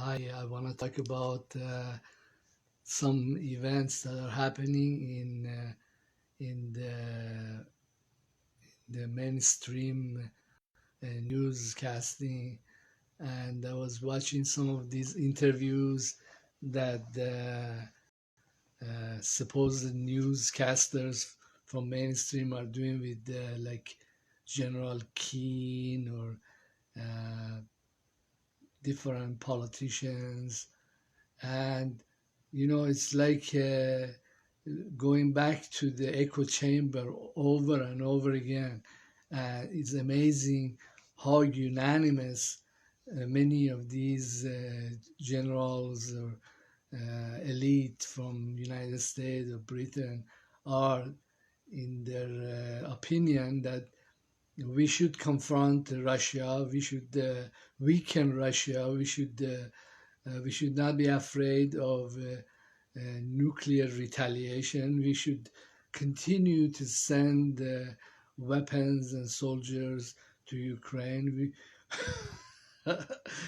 Hi, I want to talk about some events that are happening in the mainstream newscasting, and I was watching some of these interviews that supposed newscasters from mainstream are doing with like General Keane or different politicians. And it's like going back to the echo chamber over and over again. It's amazing how unanimous many of these generals or elite from United States or Britain are in their opinion that we should confront Russia, we should weaken Russia, we should not be afraid of nuclear retaliation. We should continue to send weapons and soldiers to Ukraine.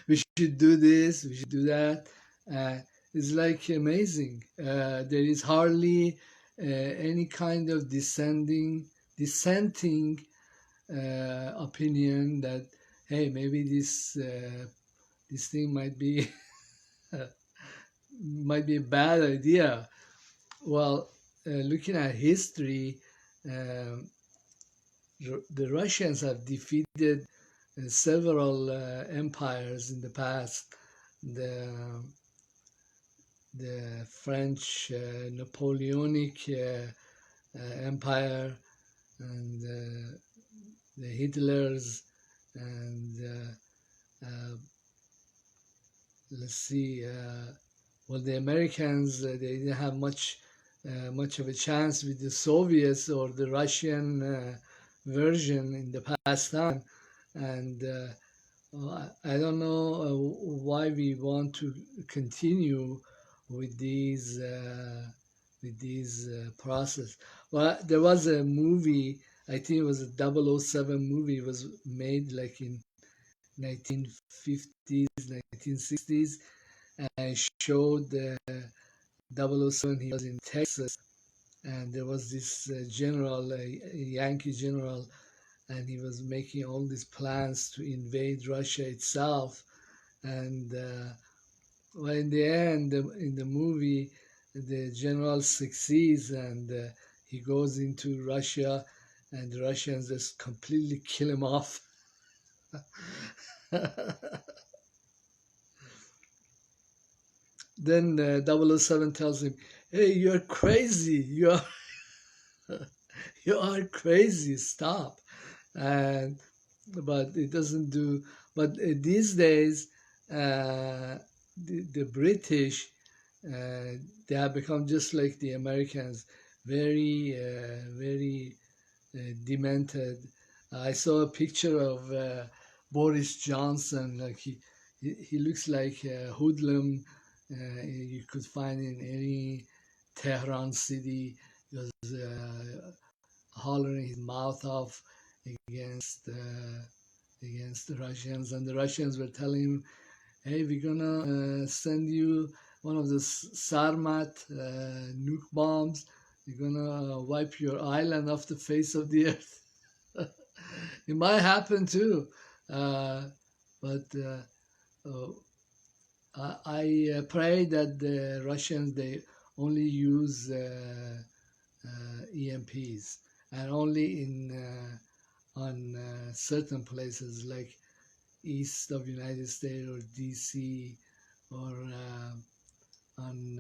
We should do this, we should do that. Uh, it's like amazing. There is hardly any kind of dissenting opinion that, hey, maybe this thing might be a bad idea. Well, looking at history, um, the Russians have defeated several empires in the past. The the French Napoleonic Empire and the Hitlers and let's see. Well, the Americans they didn't have much of a chance with the Soviets or the Russian version in the past time, and I don't know why we want to continue with these process. Well, there was a movie. I think it was a 007 movie. It was made like in 1950s, 1960s, and showed the 007. He was in Texas, and there was this general, a Yankee general, and he was making all these plans to invade Russia itself. And well, in the end, in the movie, the general succeeds, and he goes into Russia, and the Russians just completely kill him off. Then 007 tells him, "Hey, you're crazy. You are crazy. Stop." And but it doesn't do. But these days, the British they have become just like the Americans, very demented. I saw a picture of Boris Johnson. Like he looks like a hoodlum you could find in any Tehran city. He was hollering his mouth off against against the Russians, and the Russians were telling him, "Hey, we're gonna send you one of the Sarmat nuke bombs. We're gonna wipe your island off the face of the earth." It might happen too, uh, but uh, I pray that the Russians they only use EMPs and only in on certain places like east of United States or DC or on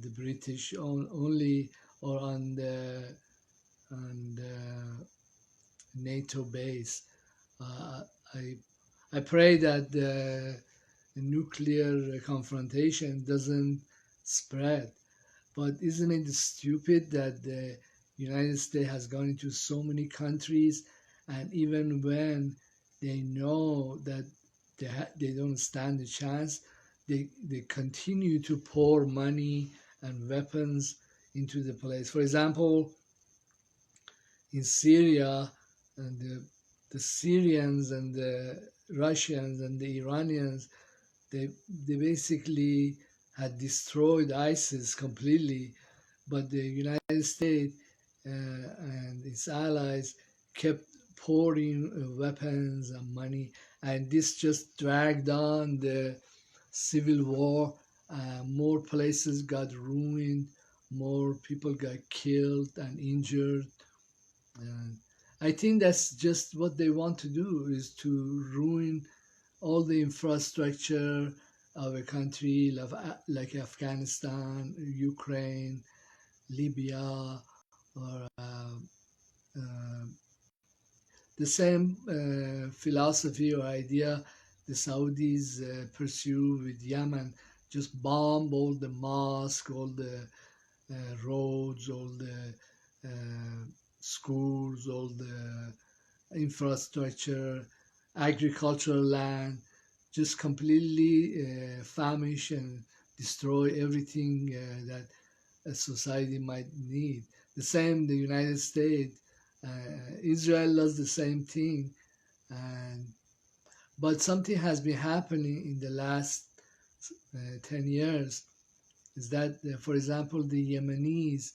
the British only or on the NATO base. Uh, I I pray that the nuclear confrontation doesn't spread. But isn't it stupid that the United States has gone into so many countries, and even when they know that they don't stand a chance, they continue to pour money and weapons into the place. For example, in Syria, and the Syrians and the Russians and the Iranians They basically had destroyed ISIS completely, but the United States and its allies kept pouring weapons and money, and this just dragged on the civil war. More places got ruined, more people got killed and injured. And I think that's just what they want to do, is to ruin all the infrastructure of a country like Afghanistan, Ukraine, Libya, or uh, the same philosophy or idea the Saudis pursue with Yemen. Just bomb all the mosques, all the roads, all the uh, schools, all the infrastructure, agricultural land, just completely famish and destroy everything that a society might need. The same, the United States, Israel does the same thing, and but something has been happening in the last 10 years is that, for example, the Yemenis,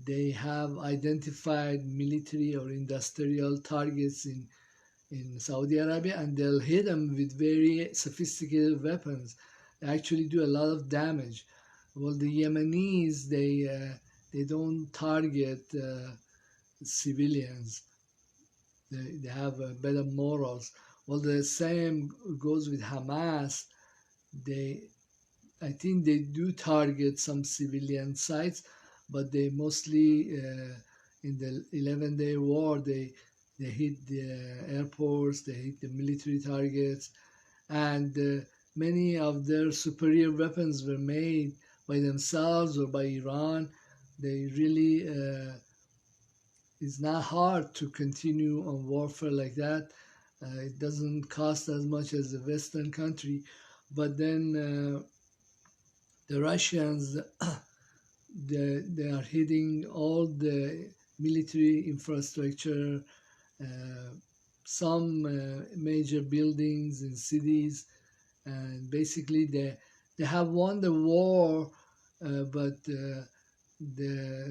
they have identified military or industrial targets in Saudi Arabia, and they'll hit them with very sophisticated weapons. They actually do a lot of damage. Well, the Yemenis, they don't target civilians. They have better morals. Well, the same goes with Hamas. They I think they do target some civilian sites, but they mostly in the 11-day war they hit the airports, they hit the military targets, and many of their superior weapons were made by themselves or by Iran. They really it's not hard to continue on warfare like that. It doesn't cost as much as a Western country, but then the Russians they are hitting all the military infrastructure, uh, some major buildings in cities, and basically they have won the war, but the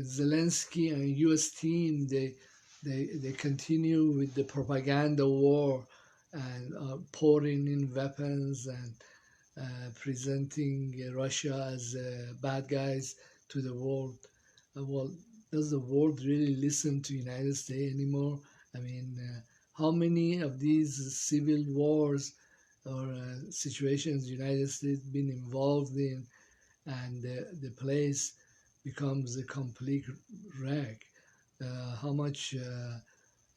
Zelensky and U.S. team they continue with the propaganda war and pouring in weapons and presenting Russia as bad guys to the world. Well, does the world really listen to United States anymore? I mean, how many of these civil wars or situations United States been involved in, and the place becomes a complete wreck? How much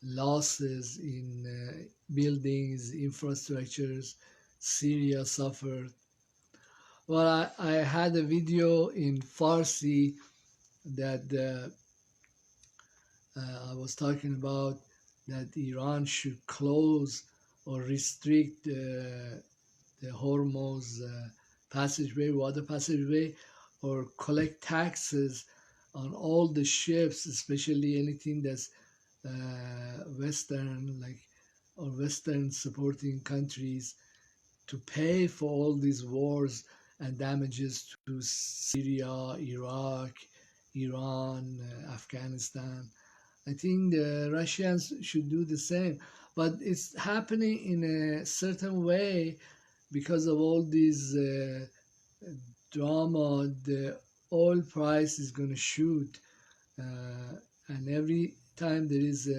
losses in buildings, infrastructures Syria suffered. Well, I had a video in Farsi that I was talking about that Iran should close or restrict the Hormuz passageway, water passageway, or collect taxes on all the ships, especially anything that's Western, like or Western supporting countries, to pay for all these wars and damages to Syria, Iraq, Iran, Afghanistan. I think the Russians should do the same, but it's happening in a certain way because of all these drama. The oil price is going to shoot, and every time there is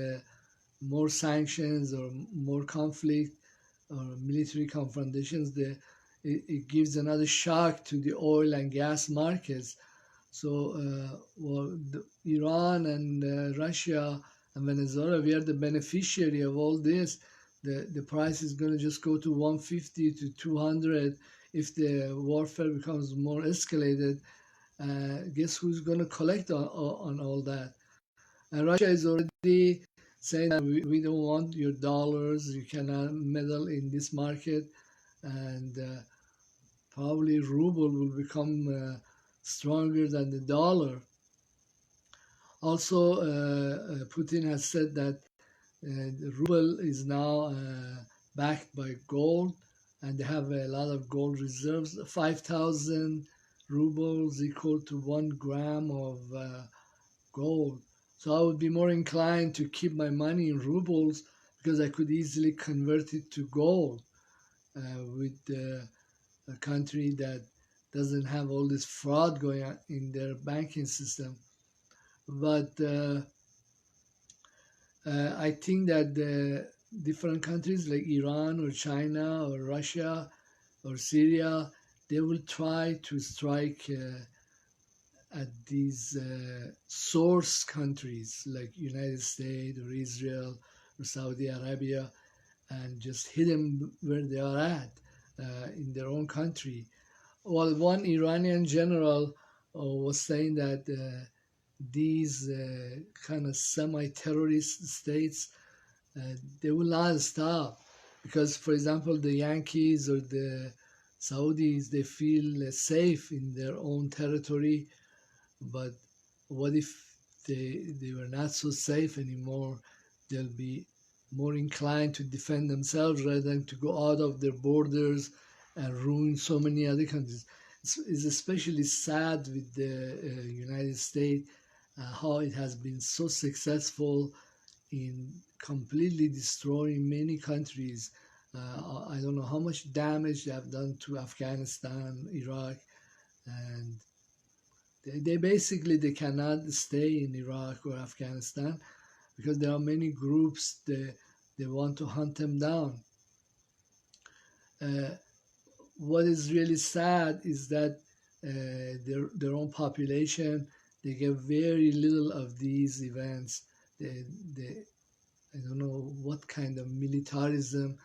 more sanctions or more conflict or military confrontations, it gives another shock to the oil and gas markets. So, Iran and Russia and Venezuela, we are the beneficiary of all this. The price is going to just go to 150 to 200 if the warfare becomes more escalated. Guess who's going to collect on all that? And Russia is already saying that we don't want your dollars, you cannot meddle in this market, and probably ruble will become stronger than the dollar. Also, Putin has said that the ruble is now backed by gold, and they have a lot of gold reserves. 5,000 rubles equal to 1 gram of gold. So I would be more inclined to keep my money in rubles because I could easily convert it to gold with a country that doesn't have all this fraud going on in their banking system. But I think that the different countries like Iran or China or Russia or Syria, they will try to strike at these source countries like United States or Israel or Saudi Arabia and just hit them where they are at in their own country. Well, one Iranian general was saying that these kind of semi-terrorist states, they will not stop because, for example, the Yankees or the Saudis, they feel safe in their own territory. But what if they were not so safe anymore? They'll be more inclined to defend themselves rather than to go out of their borders and ruin so many other countries. It's especially sad with the United States, how it has been so successful in completely destroying many countries. I don't know how much damage they have done to Afghanistan, Iraq, and they basically they cannot stay in Iraq or Afghanistan because there are many groups they want to hunt them down. Uh, what is really sad is that their own population they get very little of these events. They I don't know what kind of militarism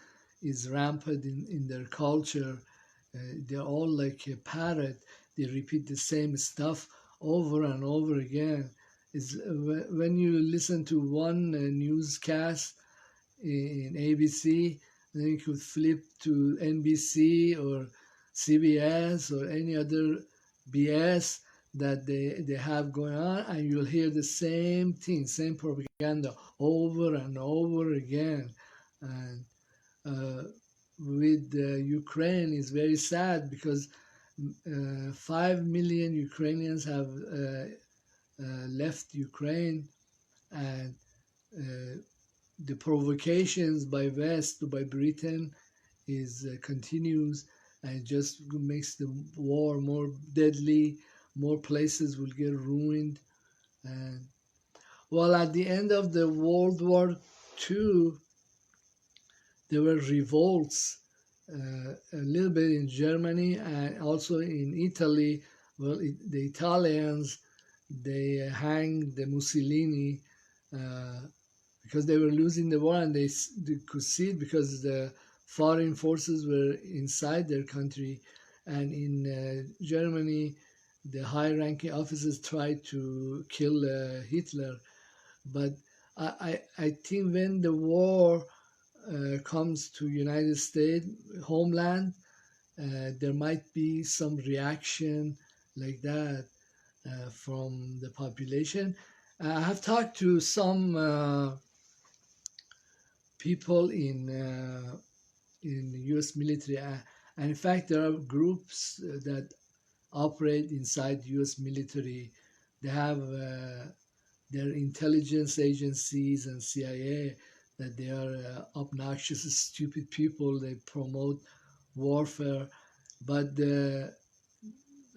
is rampant in their culture. They're all like a parrot. They repeat the same stuff over and over again. Is when you listen to one newscast in ABC, then you could flip to NBC or CBS or any other BS that they have going on, and you'll hear the same thing, same propaganda over and over again. And uh, with Ukraine is very sad because 5 million Ukrainians have left Ukraine, and uh, the provocations by West, by Britain, is continues, and it just makes the war more deadly. More places will get ruined, and well, at the end of the World War II, there were revolts a little bit in Germany and also in Italy. Well, the Italians they hanged the Mussolini uh, because they were losing the war and they could see it because the foreign forces were inside their country. And in Germany, the high-ranking officers tried to kill Hitler. But I think when the war comes to United States homeland, there might be some reaction like that from the population. I have talked to some people in the U.S. military, and in fact, there are groups that operate inside U.S. military. They have their intelligence agencies and CIA that they are obnoxious, stupid people. They promote warfare, but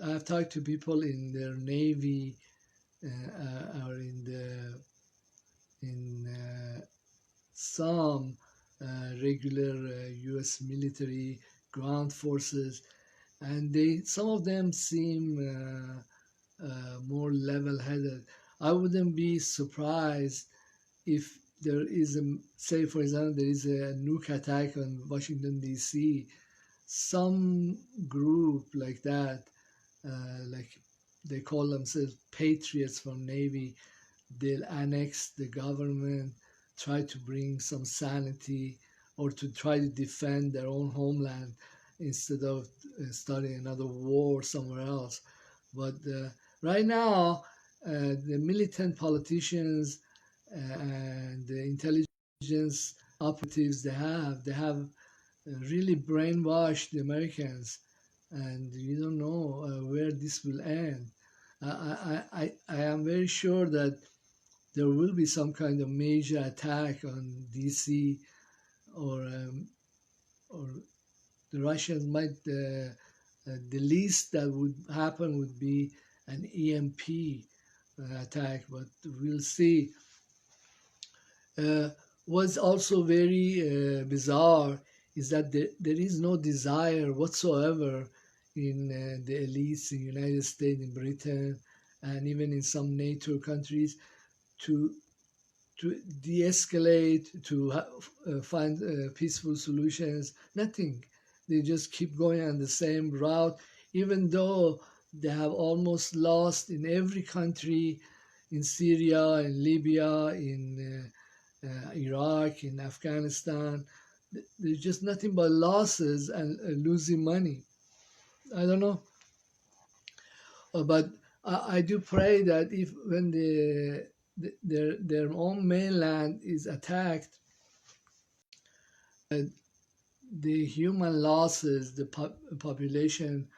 I've talked to people in their navy or in some regular U.S. military ground forces, and they some of them seem more level-headed. I wouldn't be surprised if there is a say, for example, there is a nuke attack on Washington D.C. Some group like that, like they call themselves patriots from Navy, they'll annex the government, try to bring some sanity, or to try to defend their own homeland instead of starting another war somewhere else. But right now, the militant politicians and the intelligence operatives they have really brainwash the Americans, and you don't know where this will end. I am very sure that there will be some kind of major attack on DC, or the Russians might. The least that would happen would be an EMP attack, but we'll see. Uh, what's also very bizarre is that there is no desire whatsoever in the elites in the United States, in Britain, and even in some NATO countries to de-escalate, to find peaceful solutions. Nothing. They just keep going on the same route, even though they have almost lost in every country, in Syria, in Libya, in Iraq, in Afghanistan. There's just nothing but losses and losing money. I don't know, but I do pray that if when their own mainland is attacked, the human losses, the population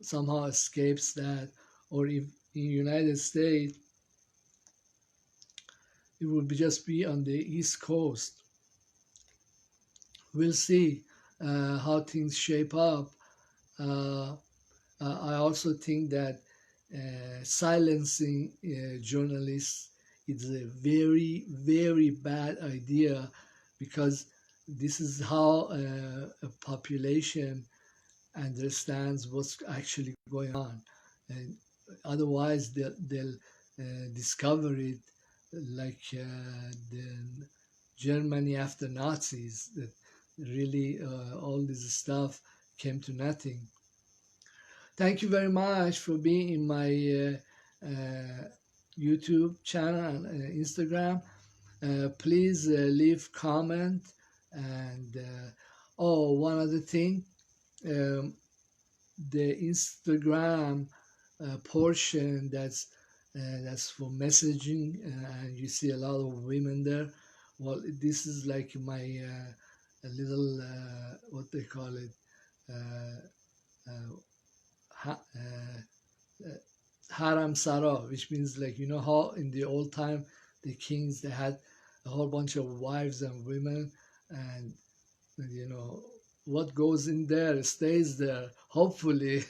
somehow escapes that, or if in United States it would just be on the East Coast. We'll see how things shape up. Uh, I also think that silencing journalists is a very, very bad idea, because this is how a population understands what's actually going on. And otherwise, they'll discover it like the Germany after Nazis, that really all this stuff came to nothing. Thank you very much for being in my YouTube channel and Instagram. Please leave comment, and oh, one other thing, um, the Instagram portion that's for messaging, and you see a lot of women there. Well, this is like my a little what they call it. Uh, uh, ha- Haram Sarah, which means, like, you know how in the old time the kings, they had a whole bunch of wives and women, and you know what goes in there stays there, hopefully.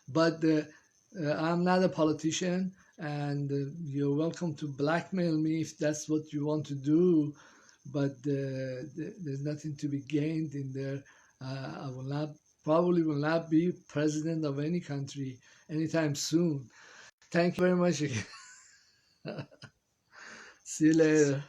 But I'm not a politician, and you're welcome to blackmail me if that's what you want to do, but there's nothing to be gained in there. I will not, probably will not be president of any country anytime soon. Thank you very much again. See you later.